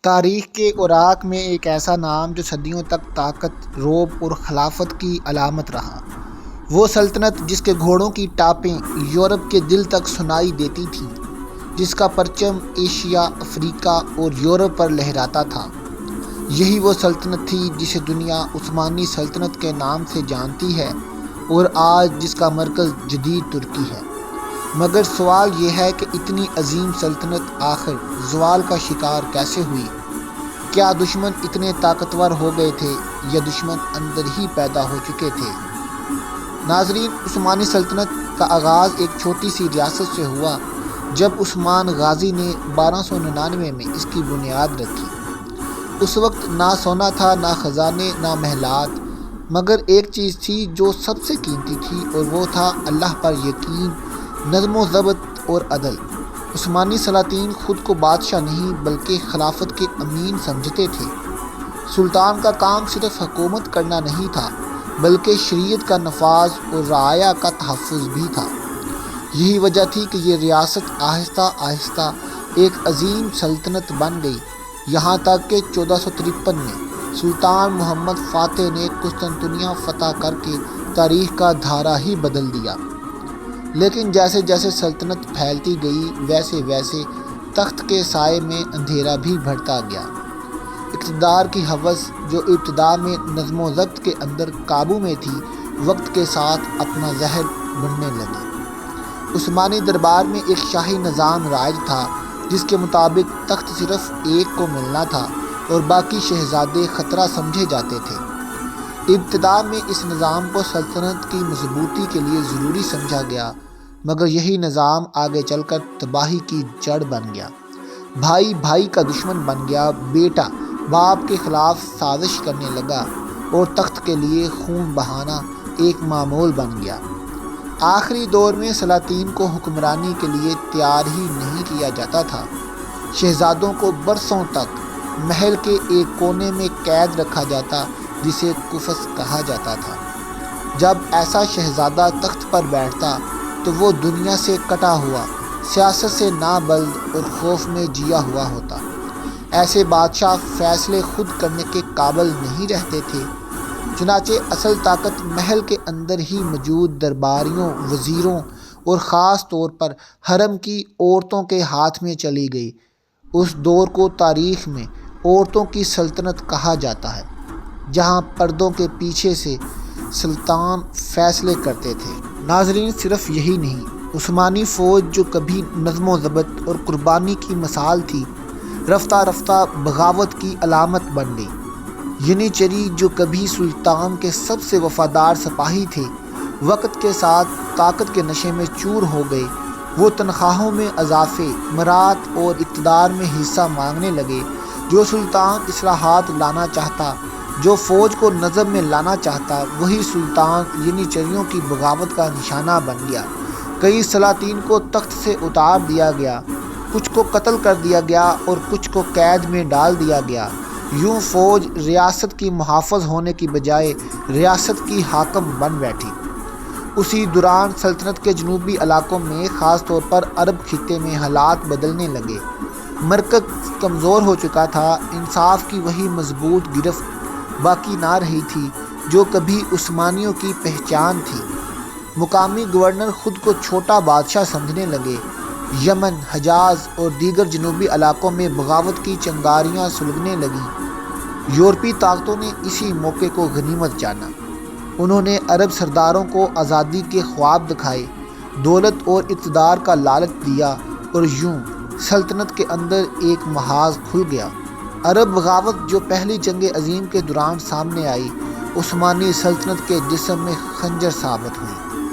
تاریخ کے اوراق میں ایک ایسا نام جو صدیوں تک طاقت، رعب اور خلافت کی علامت رہا، وہ سلطنت جس کے گھوڑوں کی ٹاپیں یورپ کے دل تک سنائی دیتی تھیں، جس کا پرچم ایشیا، افریقہ اور یورپ پر لہراتا تھا۔ یہی وہ سلطنت تھی جسے دنیا عثمانی سلطنت کے نام سے جانتی ہے اور آج جس کا مرکز جدید ترکی ہے۔ مگر سوال یہ ہے کہ اتنی عظیم سلطنت آخر زوال کا شکار کیسے ہوئی؟ کیا دشمن اتنے طاقتور ہو گئے تھے یا دشمن اندر ہی پیدا ہو چکے تھے؟ ناظرین، عثمانی سلطنت کا آغاز ایک چھوٹی سی ریاست سے ہوا جب عثمان غازی نے 1299 میں اس کی بنیاد رکھی۔ اس وقت نہ سونا تھا، نہ خزانے، نہ محلات، مگر ایک چیز تھی جو سب سے قیمتی تھی، اور وہ تھا اللہ پر یقین، نظم و ضبط اور عدل۔ عثمانی سلاطین خود کو بادشاہ نہیں بلکہ خلافت کے امین سمجھتے تھے۔ سلطان کا کام صرف حکومت کرنا نہیں تھا بلکہ شریعت کا نفاذ اور رعایا کا تحفظ بھی تھا۔ یہی وجہ تھی کہ یہ ریاست آہستہ آہستہ ایک عظیم سلطنت بن گئی، یہاں تک کہ 1453 میں سلطان محمد فاتح نے قسطنطنیہ فتح کر کے تاریخ کا دھارا ہی بدل دیا۔ لیکن جیسے جیسے سلطنت پھیلتی گئی ویسے ویسے تخت کے سائے میں اندھیرا بھی بڑھتا گیا۔ اقتدار کی ہوس جو ابتدا میں نظم و ضبط کے اندر قابو میں تھی، وقت کے ساتھ اپنا زہر بننے لگی۔ عثمانی دربار میں ایک شاہی نظام رائج تھا جس کے مطابق تخت صرف ایک کو ملنا تھا اور باقی شہزادے خطرہ سمجھے جاتے تھے۔ ابتدا میں اس نظام کو سلطنت کی مضبوطی کے لیے ضروری سمجھا گیا، مگر یہی نظام آگے چل کر تباہی کی جڑ بن گیا۔ بھائی بھائی کا دشمن بن گیا، بیٹا باپ کے خلاف سازش کرنے لگا اور تخت کے لیے خون بہانا ایک معمول بن گیا۔ آخری دور میں سلاطین کو حکمرانی کے لیے تیار ہی نہیں کیا جاتا تھا۔ شہزادوں کو برسوں تک محل کے ایک کونے میں قید رکھا جاتا جسے قفس کہا جاتا تھا۔ جب ایسا شہزادہ تخت پر بیٹھتا تو وہ دنیا سے کٹا ہوا، سیاست سے نابلد اور خوف میں جیا ہوا ہوتا۔ ایسے بادشاہ فیصلے خود کرنے کے قابل نہیں رہتے تھے، چنانچہ اصل طاقت محل کے اندر ہی موجود درباریوں، وزیروں اور خاص طور پر حرم کی عورتوں کے ہاتھ میں چلی گئی۔ اس دور کو تاریخ میں عورتوں کی سلطنت کہا جاتا ہے، جہاں پردوں کے پیچھے سے سلطان فیصلے کرتے تھے۔ ناظرین، صرف یہی نہیں، عثمانی فوج جو کبھی نظم و ضبط اور قربانی کی مثال تھی، رفتہ رفتہ بغاوت کی علامت بن گئی۔ ینیچری جو کبھی سلطان کے سب سے وفادار سپاہی تھے، وقت کے ساتھ طاقت کے نشے میں چور ہو گئے۔ وہ تنخواہوں میں اضافے، مرات اور اقتدار میں حصہ مانگنے لگے۔ جو سلطان اصلاحات لانا چاہتا، جو فوج کو نظم میں لانا چاہتا، وہی سلطان ینیچریوں کی بغاوت کا نشانہ بن گیا۔ کئی سلاطین کو تخت سے اتار دیا گیا، کچھ کو قتل کر دیا گیا اور کچھ کو قید میں ڈال دیا گیا۔ یوں فوج ریاست کی محافظ ہونے کی بجائے ریاست کی حاکم بن بیٹھی۔ اسی دوران سلطنت کے جنوبی علاقوں میں، خاص طور پر عرب خطے میں حالات بدلنے لگے۔ مرکز کمزور ہو چکا تھا، انصاف کی وہی مضبوط گرفت باقی نہ رہی تھی جو کبھی عثمانیوں کی پہچان تھی۔ مقامی گورنر خود کو چھوٹا بادشاہ سمجھنے لگے۔ یمن، حجاز اور دیگر جنوبی علاقوں میں بغاوت کی چنگاریاں سلگنے لگیں۔ یورپی طاقتوں نے اسی موقع کو غنیمت جانا۔ انہوں نے عرب سرداروں کو آزادی کے خواب دکھائے، دولت اور اقتدار کا لالچ دیا، اور یوں سلطنت کے اندر ایک محاذ کھل گیا۔ عرب بغاوت جو پہلی جنگ عظیم کے دوران سامنے آئی، عثمانی سلطنت کے جسم میں خنجر ثابت ہوئی۔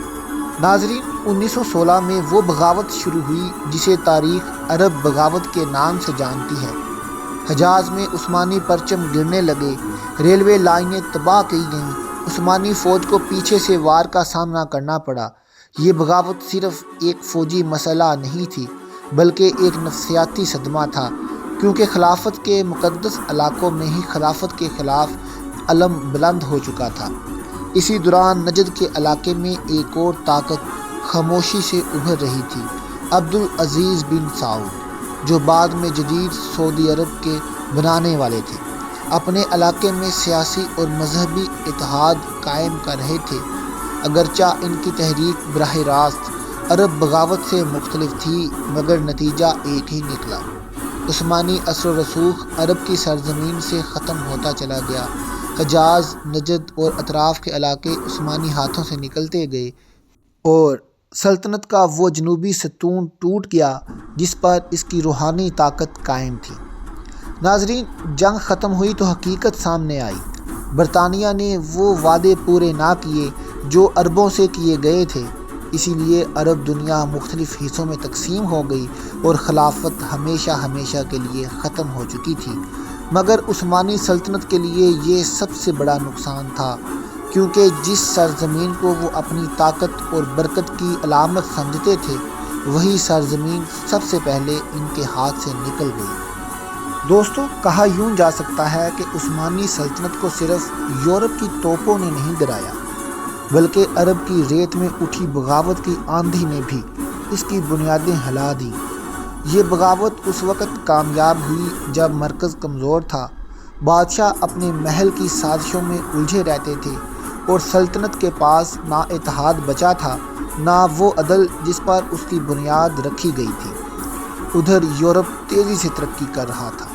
ناظرین، 1916 میں وہ بغاوت شروع ہوئی جسے تاریخ عرب بغاوت کے نام سے جانتی ہے۔ حجاز میں عثمانی پرچم گرنے لگے، ریلوے لائنیں تباہ کی گئیں، عثمانی فوج کو پیچھے سے وار کا سامنا کرنا پڑا۔ یہ بغاوت صرف ایک فوجی مسئلہ نہیں تھی بلکہ ایک نفسیاتی صدمہ تھا، کیونکہ خلافت کے مقدس علاقوں میں ہی خلافت کے خلاف علم بلند ہو چکا تھا۔ اسی دوران نجد کے علاقے میں ایک اور طاقت خاموشی سے ابھر رہی تھی، عبدالعزیز بن سعود، جو بعد میں جدید سعودی عرب کے بنانے والے تھے، اپنے علاقے میں سیاسی اور مذہبی اتحاد قائم کر رہے تھے۔ اگرچہ ان کی تحریک براہ راست عرب بغاوت سے مختلف تھی، مگر نتیجہ ایک ہی نکلا۔ عثمانی اثر و رسوخ عرب کی سرزمین سے ختم ہوتا چلا گیا۔ حجاز، نجد اور اطراف کے علاقے عثمانی ہاتھوں سے نکلتے گئے اور سلطنت کا وہ جنوبی ستون ٹوٹ گیا جس پر اس کی روحانی طاقت قائم تھی۔ ناظرین، جنگ ختم ہوئی تو حقیقت سامنے آئی۔ برطانیہ نے وہ وعدے پورے نہ کیے جو عربوں سے کیے گئے تھے، اسی لیے عرب دنیا مختلف حصوں میں تقسیم ہو گئی اور خلافت ہمیشہ ہمیشہ کے لیے ختم ہو چکی تھی۔ مگر عثمانی سلطنت کے لیے یہ سب سے بڑا نقصان تھا، کیونکہ جس سرزمین کو وہ اپنی طاقت اور برکت کی علامت سمجھتے تھے، وہی سرزمین سب سے پہلے ان کے ہاتھ سے نکل گئی۔ دوستو، کہا یوں جا سکتا ہے کہ عثمانی سلطنت کو صرف یورپ کی توپوں نے نہیں گرایا، بلکہ عرب کی ریت میں اٹھی بغاوت کی آندھی نے بھی اس کی بنیادیں ہلا دیں۔ یہ بغاوت اس وقت کامیاب ہوئی جب مرکز کمزور تھا، بادشاہ اپنے محل کی سازشوں میں الجھے رہتے تھے اور سلطنت کے پاس نہ اتحاد بچا تھا، نہ وہ عدل جس پر اس کی بنیاد رکھی گئی تھی۔ ادھر یورپ تیزی سے ترقی کر رہا تھا۔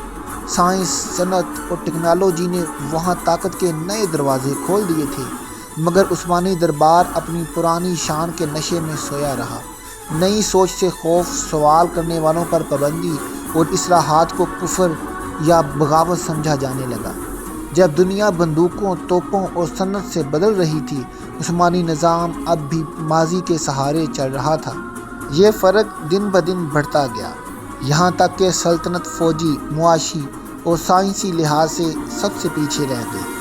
سائنس، صنعت اور ٹیکنالوجی نے وہاں طاقت کے نئے دروازے کھول دیے تھے، مگر عثمانی دربار اپنی پرانی شان کے نشے میں سویا رہا۔ نئی سوچ سے خوف، سوال کرنے والوں پر پابندی اور اصلاحات کو کفر یا بغاوت سمجھا جانے لگا۔ جب دنیا بندوقوں، توپوں اور صنعت سے بدل رہی تھی، عثمانی نظام اب بھی ماضی کے سہارے چل رہا تھا۔ یہ فرق دن بدن بڑھتا گیا، یہاں تک کہ سلطنت فوجی، معاشی اور سائنسی لحاظ سے سب سے پیچھے رہ گئی۔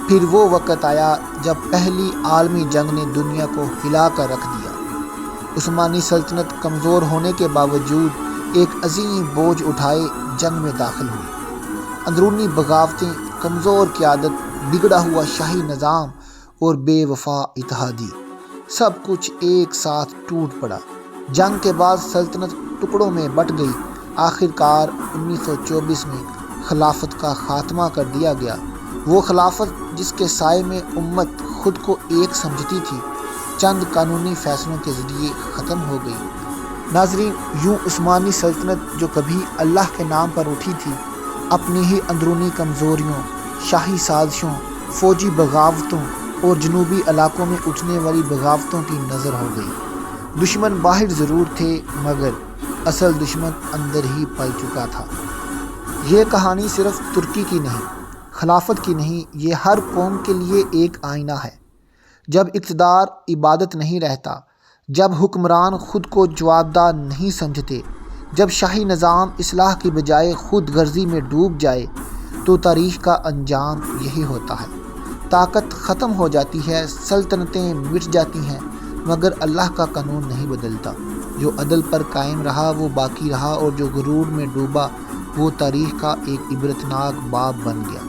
پھر وہ وقت آیا جب پہلی عالمی جنگ نے دنیا کو ہلا کر رکھ دیا۔ عثمانی سلطنت کمزور ہونے کے باوجود ایک عظیم بوجھ اٹھائے جنگ میں داخل ہوئی۔ اندرونی بغاوتیں، کمزور قیادت، بگڑا ہوا شاہی نظام اور بے وفا اتحادی، سب کچھ ایک ساتھ ٹوٹ پڑا۔ جنگ کے بعد سلطنت ٹکڑوں میں بٹ گئی۔ آخر کار 1924 میں خلافت کا خاتمہ کر دیا گیا، وہ خلافت جس کے سائے میں امت خود کو ایک سمجھتی تھی، چند قانونی فیصلوں کے ذریعے ختم ہو گئی۔ ناظرین، یوں عثمانی سلطنت جو کبھی اللہ کے نام پر اٹھی تھی، اپنی ہی اندرونی کمزوریوں، شاہی سازشوں، فوجی بغاوتوں اور جنوبی علاقوں میں اٹھنے والی بغاوتوں کی نظر ہو گئی۔ دشمن باہر ضرور تھے، مگر اصل دشمن اندر ہی پل چکا تھا۔ یہ کہانی صرف ترکی کی نہیں، خلافت کی نہیں، یہ ہر قوم کے لیے ایک آئینہ ہے۔ جب اقتدار عبادت نہیں رہتا، جب حکمران خود کو جوابدہ نہیں سمجھتے، جب شاہی نظام اصلاح کی بجائے خود غرضی میں ڈوب جائے، تو تاریخ کا انجام یہی ہوتا ہے۔ طاقت ختم ہو جاتی ہے، سلطنتیں مٹ جاتی ہیں، مگر اللہ کا قانون نہیں بدلتا۔ جو عدل پر قائم رہا وہ باقی رہا، اور جو غرور میں ڈوبا وہ تاریخ کا ایک عبرتناک باب بن گیا۔